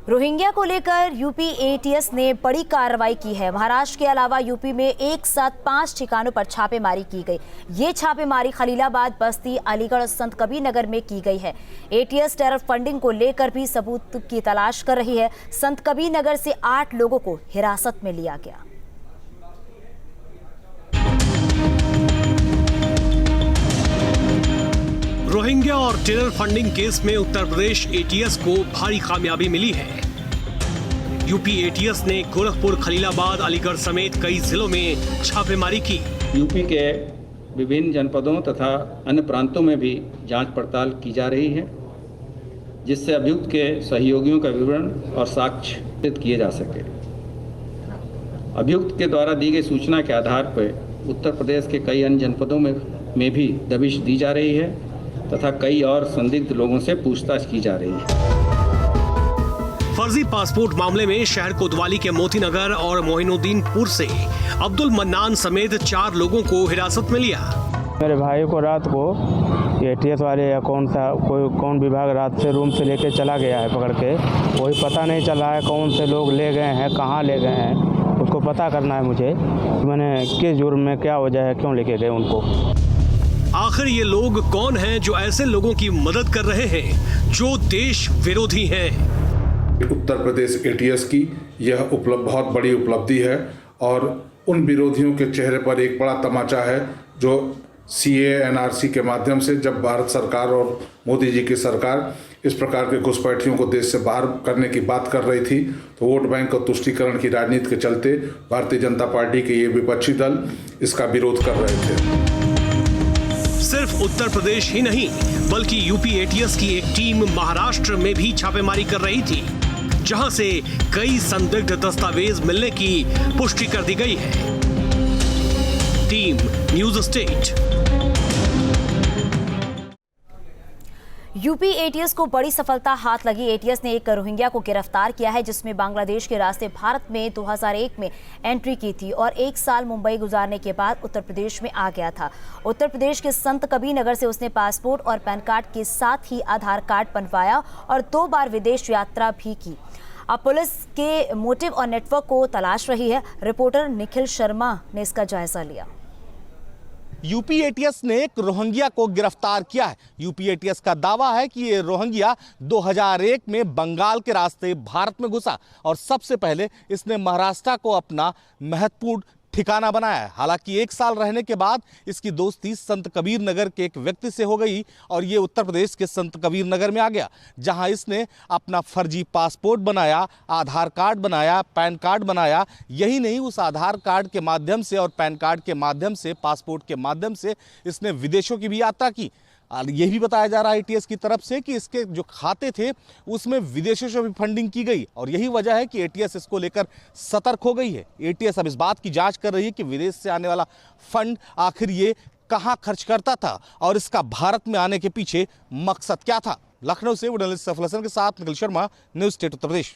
Rohingya को लेकर UP ATS ने बड़ी कार्रवाई की है। महाराष्ट्र के अलावा यूपी में एक साथ 5 ठिकानों पर छापेमारी की गई। ये छापेमारी खलीलाबाद, बस्ती, अलीगढ़ और संत कबीर नगर में की गई है। एटीएस टेरर फंडिंग को लेकर भी सबूत की तलाश कर रही है। संत कबीर नगर से 8 लोगों को हिरासत में लिया गया। रोहिंग्या और टेरर फंडिंग केस में उत्तर प्रदेश एटीएस को भारी कामयाबी मिली है। यूपी एटीएस ने गोरखपुर, खलीलाबाद, अलीगढ़ समेत कई जिलों में छापेमारी की। यूपी के विभिन्न जनपदों तथा अन्य प्रांतों में भी जांच पड़ताल की जा रही है, जिससे अभियुक्त के सहयोगियों का विवरण और साक्ष्य किए जा सके। अभियुक्त के द्वारा दी गई सूचना के आधार पर उत्तर प्रदेश के कई अन्य जनपदों में भी दबिश दी जा रही है तथा कई और संदिग्ध लोगों से पूछताछ की जा रही है। फर्जी पासपोर्ट मामले में शहर कोतवाली के मोतीनगर और मोहिनुद्दीनपुर से अब्दुल मन्नान समेत 4 लोगों को हिरासत में लिया। मेरे भाई को रात को एटीएस वाले या कौन विभाग रात से रूम से लेके चला गया है पकड़ के। वही पता नहीं चला है कौन से लोग ले गए हैं, कहाँ ले गए हैं। उसको पता करना है मुझे कि मैंने किस जुर्म में, क्या वजह है, क्यों लेके गए उनको। आखिर ये लोग कौन हैं जो ऐसे लोगों की मदद कर रहे हैं जो देश विरोधी हैं? उत्तर प्रदेश एटीएस की यह बहुत बड़ी उपलब्धि है और उन विरोधियों के चेहरे पर एक बड़ा तमाचा है जो सीए एनआरसी के माध्यम से, जब भारत सरकार और मोदी जी की सरकार इस प्रकार के घुसपैठियों को देश से बाहर करने की बात कर रही थी, तो वोट बैंक और तुष्टीकरण की राजनीति के चलते भारतीय जनता पार्टी के ये विपक्षी दल इसका विरोध कर रहे थे। सिर्फ उत्तर प्रदेश ही नहीं बल्कि यूपी एटीएस की एक टीम महाराष्ट्र में भी छापेमारी कर रही थी, जहां से कई संदिग्ध दस्तावेज मिलने की पुष्टि कर दी गई है। Team news state. UP ATS को बड़ी सफलता हाथ लगी। एटीएस ने एक रोहिंग्या को गिरफ्तार किया है जिसमें बांग्लादेश के रास्ते भारत में 2001 में एंट्री की थी और 1 साल मुंबई गुजारने के बाद उत्तर प्रदेश में आ गया था। उत्तर प्रदेश के संत कबीर नगर से उसने पासपोर्ट और पैन कार्ड के साथ ही आधार कार्ड बनवाया और 2 बार विदेश यात्रा भी की। अब पुलिस के मोटिव और नेटवर्क को तलाश रही है। रिपोर्टर निखिल शर्मा ने इसका जायजा लिया। यूपी एटीएस ने एक रोहिंग्या को गिरफ्तार किया है। यूपी एटीएस का दावा है कि ये रोहिंग्या 2001 में बंगाल के रास्ते भारत में घुसा और सबसे पहले इसने महाराष्ट्र को अपना महत्वपूर्ण ठिकाना बनाया है। हालांकि 1 साल रहने के बाद इसकी दोस्ती संत कबीर नगर के एक व्यक्ति से हो गई और ये उत्तर प्रदेश के संत कबीर नगर में आ गया, जहां इसने अपना फर्जी पासपोर्ट बनाया, आधार कार्ड बनाया, पैन कार्ड बनाया। यही नहीं, उस आधार कार्ड के माध्यम से और पैन कार्ड के माध्यम से, पासपोर्ट के माध्यम से इसने विदेशों की भी यात्रा की। और यह भी बताया जा रहा है एटीएस की तरफ से कि इसके जो खाते थे उसमें विदेशों से भी फंडिंग की गई और यही वजह है कि एटीएस इसको लेकर सतर्क हो गई है। एटीएस अब इस बात की जांच कर रही है कि विदेश से आने वाला फंड आखिर ये कहां खर्च करता था और इसका भारत में आने के पीछे मकसद क्या था। लखनऊ से जर्नलिस्ट सफल हसन के साथ निखिल शर्मा, न्यूज़ स्टेट उत्तर प्रदेश।